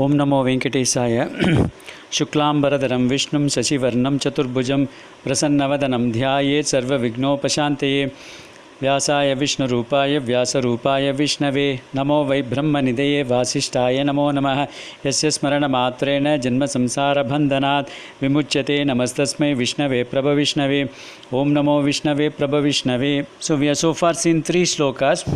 Om Namo Venkatesaya. Shuklambaradaram Vishnum Sasivarnam Chaturbhujam Prasannavadanam Dhyayet Sarva Vignopashanteye Vyasaya Vishnu Rupaya Vyasa Rupaya Vishnave Namo Vai Brahmanideye Vasishtaya Namo Namaha Yasya Smarana Matrena Janma Samsara Bandhanat Vimuchyate Namastasmai Vishnave Prabha Vishnave Om Namo Vishnave Prabha Vishnave. So we have so far seen 3 slokas.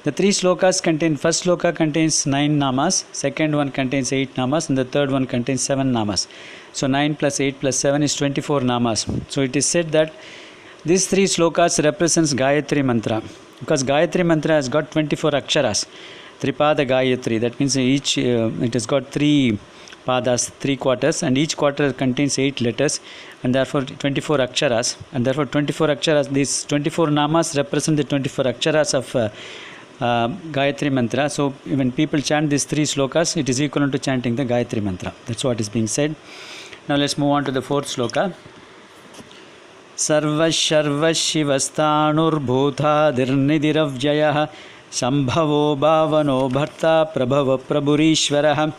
The 3 slokas contain, first sloka contains 9 namas, second one contains 8 namas, and the third one contains 7 namas. So 9 plus 8 plus 7 is 24 namas. So it is said that these 3 slokas represents Gayatri mantra, because Gayatri mantra has got 24 aksharas, Tripada Gayatri. That means each it has got 3 padas, 3 quarters, and each quarter contains 8 letters, and therefore 24 aksharas. And therefore 24 aksharas, these 24 namas represent the 24 aksharas of Gayatri mantra. So when people chant these 3 slokas, it is equivalent to chanting the Gayatri mantra. That's what is being said. Now let's move on to the 4th sloka. Sarvaś, śarvaś, śivassthāṇur bhūtādir nidhiravjayah sambhavo bhavano bharta prabhava prabhurishvarah.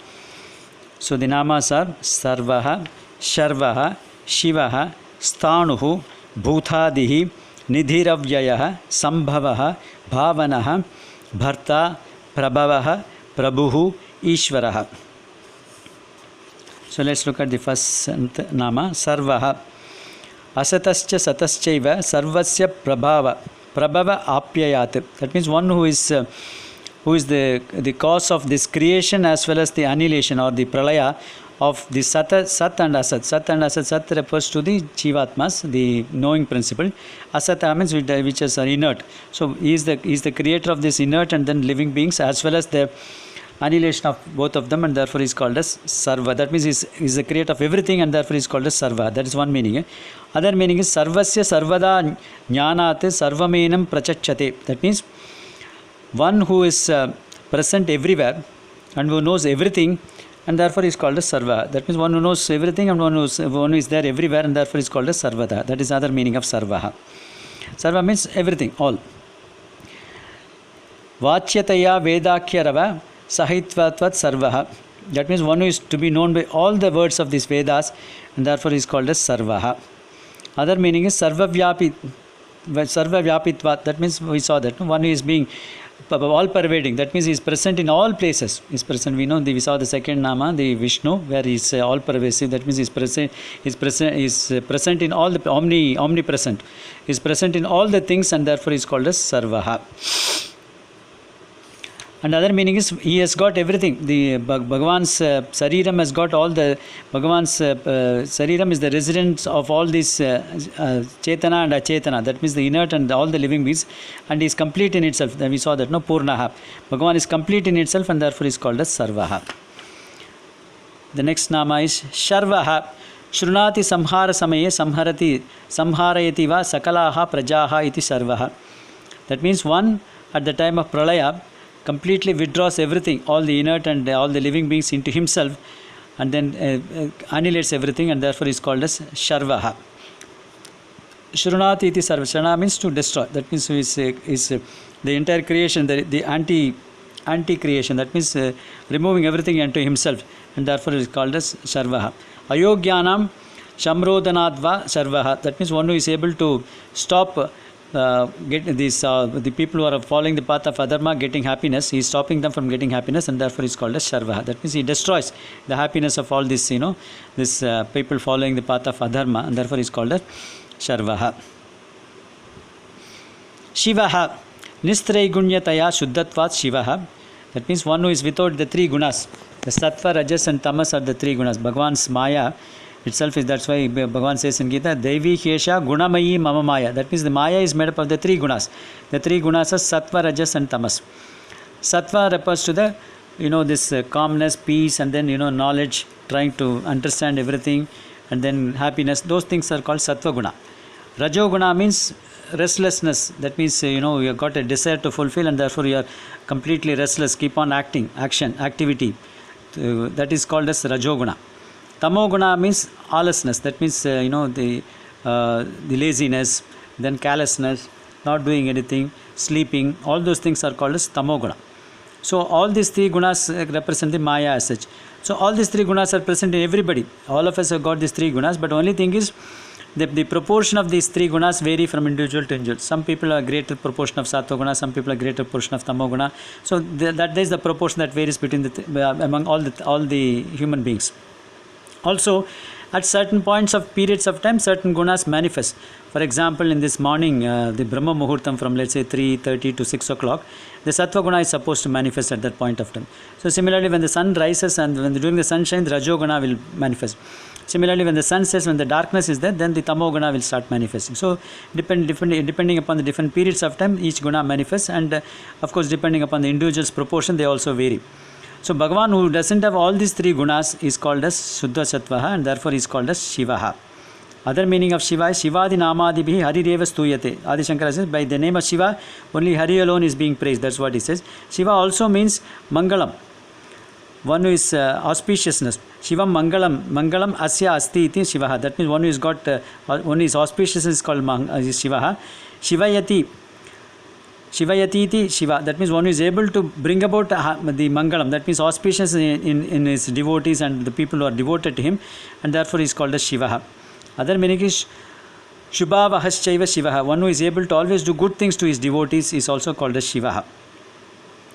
So the namas are sarvaha, śarvaha, śivaha, sthāṇuh, bhūtādihi, nidhiravjayah, sambhavaha, bhavanaha, bharta, prabhavaha, prabhuhu, ishvaraha. So let's look at the first nama, sarvaha. Asatascha sataschaiva sarvasya prabhava apyayat. That means one who is the cause of this creation as well as the annihilation or the pralaya of the sat and asat. Sat and asat, sat refers to the jivatmas, the knowing principle. Asata means which is inert. So he is the creator of this inert and then living beings as well as the annihilation of both of them, and therefore he is called as sarva. That means he is the creator of everything and therefore he is called as sarva. That is one meaning. Other meaning is sarvasya sarvada jnanat sarvamenam prachachate. That means one who is present everywhere and who knows everything, and therefore is called as sarva. That means one who knows everything and one who is there everywhere, and therefore is called as sarvada. That is other meaning of sarvaha. Sarva means everything, all. Vachyataya vedakyarava sahitvatvat sarvaha. That means one who is to be known by all the words of these Vedas, and therefore is called as sarvaha. Other meaning is sarvavyapitvat. That means we saw that one who is being all pervading. That means he is present in all places. He is present. We saw the second nama, the Vishnu, where he is all pervasive. That means he is present in all the omnipresent. He is present in all the things, and therefore is called as sarvaha. And other meaning is he has got everything. The Bhagavan's Sariram has got all the Bhagavan's Sariram is the residence of all these Chetana and Achetana. That means the inert and all the living beings, and he is complete in itself. Then we saw that Purnaha. Bhagavan is complete in itself, and therefore is called as Sarvaha. The next nama is Śarvaha. Shrunati samhara samaye samharayati va sakalaha prajaha iti Sarvaha. That means one at the time of Pralaya completely withdraws everything, all the inert and all the living beings into himself, and then annihilates everything, and therefore is called as Śarvaha. Shrunati iti sarva. Shrana means to destroy. That means is the entire creation, the anti-creation. That means removing everything into himself, and therefore is called as Śarvaha. Ayogyanam shamrodhanadva Śarvaha. That means one who is able to stop the people who are following the path of adharma getting happiness. He is stopping them from getting happiness, and therefore is called as Śarvaha. That means he destroys the happiness of all this, this people following the path of adharma, and therefore is called as Śarvaha. Shivaha. Nistraygunyataya shuddhatvat Shivaha. That means one who is without the 3 gunas. The sattva, rajas and tamas are the 3 gunas. Bhagavan's Maya itself is, that's why Bhagavan says in Gita, Devi Kesha Gunamayi Mama Maya. That means the Maya is made up of the 3 gunas. The 3 gunas are sattva, rajas and tamas. Sattva refers to the, this calmness, peace, and then, knowledge, trying to understand everything, and then happiness. Those things are called sattva guna. Rajoguna means restlessness. That means, you have got a desire to fulfill, and therefore you are completely restless, keep on activity. That is called as Rajoguna. Tamoguna means lawlessness. That means the laziness, then callousness, not doing anything, sleeping. All those things are called as tamoguna. So all these three gunas represent the Maya as such. So all these three gunas are present in everybody. All of us have got these three gunas, but only thing is the proportion of these three gunas vary from individual to individual. Some people are greater proportion of sattva guna, some people are greater portion of tamo guna. So that is the proportion that varies between among all the human beings. Also, at certain points of periods of time, certain gunas manifest. For example, in this morning, the Brahma Muhurtam from let's say 3:30 to 6 o'clock, the Sattva guna is supposed to manifest at that point of time. So similarly, when the sun rises and during the sunshine, the Rajo guna will manifest. Similarly, when the sun sets, when the darkness is there, then the Tamo guna will start manifesting. So depending upon the different periods of time, each guna manifests, and of course, depending upon the individual's proportion, they also vary. So Bhagavan, who doesn't have all these three gunas, is called as Shuddha Sattvaha, and therefore is called as Shivaha. Other meaning of Shiva is Shivadi Namadibhi Harireva Stuyate. Adi Shankara says, by the name of Shiva, only Hari alone is being praised. That's what he says. Shiva also means Mangalam, one who is auspiciousness. Shivam Mangalam Asya Asti iti Shivaha. That means one who is got, one who is auspicious is called Shivaha. Shivayati iti Shiva. That means one who is able to bring about the Mangalam. That means auspicious in his devotees and the people who are devoted to him, and therefore he is called as Shivaha. Other meaning is Shubhavahashchaiva Shivaha. One who is able to always do good things to his devotees is also called as Shivaha.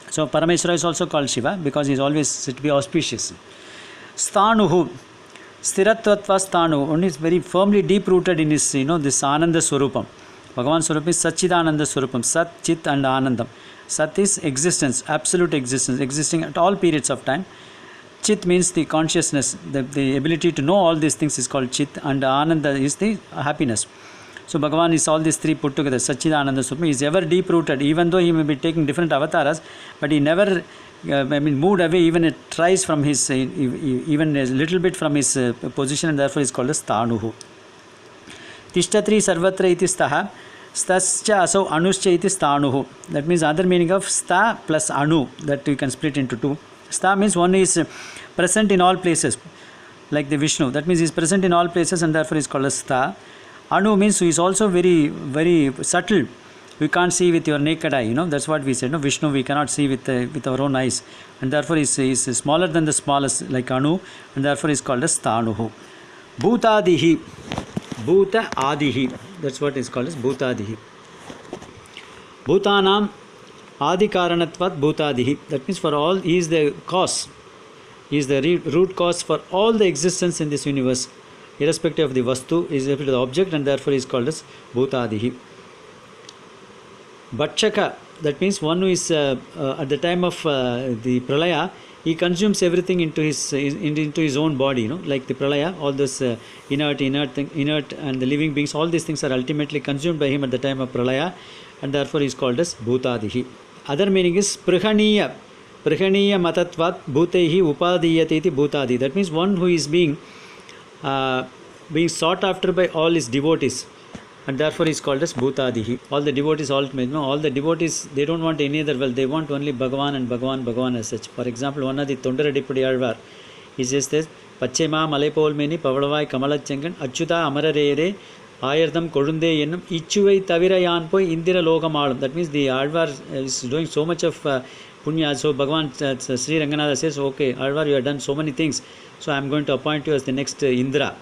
So Parameshwara is also called Shiva because he is always said to be auspicious. Sthāṇuhu, Sthiratvatva Sthāṇuhu. One is very firmly deep rooted in his, this Ananda Swarupam. Bhagavan Swarup is Satchidananda Swarupam. Sat, Chit and Anandam. Sat is existence, absolute existence, existing at all periods of time. Chit means the consciousness, the ability to know all these things is called Chit, and Ananda is the happiness. So Bhagavan is all these three put together. Satchidananda Swarupam. He is ever deep rooted, even though he may be taking different avatars, but he never moved away even it tries from his, even a little bit from his position, and therefore is called as Sthāṇuhu. Tishtatri Sarvatra iti Sthaha. Stascha asau Anuscha iti Sthāṇuhu. That means other meaning of Stha plus Anu, that you can split into two. Stha means one is present in all places, like the Vishnu. That means he is present in all places, and therefore is called as Stha. Anu means he is also very, very subtle. We can't see with your naked eye. That's what we said. Vishnu we cannot see with our own eyes, and therefore is smaller than the smallest, like Anu, and therefore is called as Sthāṇuhu. Bhūtādihi. Bhuta Adihi. That's what is called as Bhūtādihi. Bhutanam Adikaranatvat Bhūtādihi. That means for all, he is the cause. He is the root cause for all the existence in this universe, irrespective of the vastu, irrespective of the object, and therefore he is called as Bhūtādihi. Bhatchaka. That means one who is at the time of the pralaya, he consumes everything into his own body, like the pralaya, all those inert and the living beings, all these things are ultimately consumed by him at the time of pralaya, and therefore he is called as Bhūtādihi. Other meaning is Prihaniya Matatvat Bhūtehi Upadiyate iti Bhūtādi. That means one who is being sought after by all his devotees, and therefore is called as Bhūtādihi. All the devotees, all the devotees, they don't want any other wealth. They want only Bhagavan and Bhagavan as such. For example, one of the Tondaradipudi Alvar, he says this, Pachema Malepol Meni Pavalavai Kamalachangan Achyuta Amararere Ayardam Kodunde Yenam Ichuvai Tavirayan Poi Indira Logamalum. That means the Alvar is doing so much of punya. So Bhagavan Sri Ranganatha says, okay, Alvar, you have done so many things, so I am going to appoint you as the next Indra.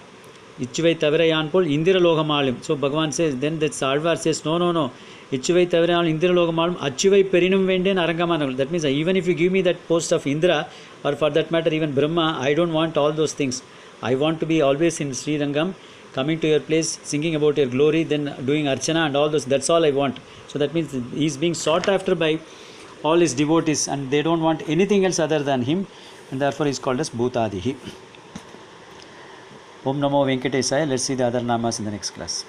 Ichuvai Tavirayan Pol Indira Logamalum. So Bhagavan says, then that Alvar says, no. Ichuvai Tavirayan Indira Logamalum Achuvai Perinum Venden Arangamanam. That means even if you give me that post of Indra, or for that matter even Brahma, I don't want all those things. I want to be always in Sri Rangam, coming to your place, singing about your glory, then doing Archana and all those. That's all I want. So that means he is being sought after by all his devotees, and they don't want anything else other than him, and therefore he is called as Bhūtādihi. Om Namo Venkatesaya. Let's see the other namas in the next class.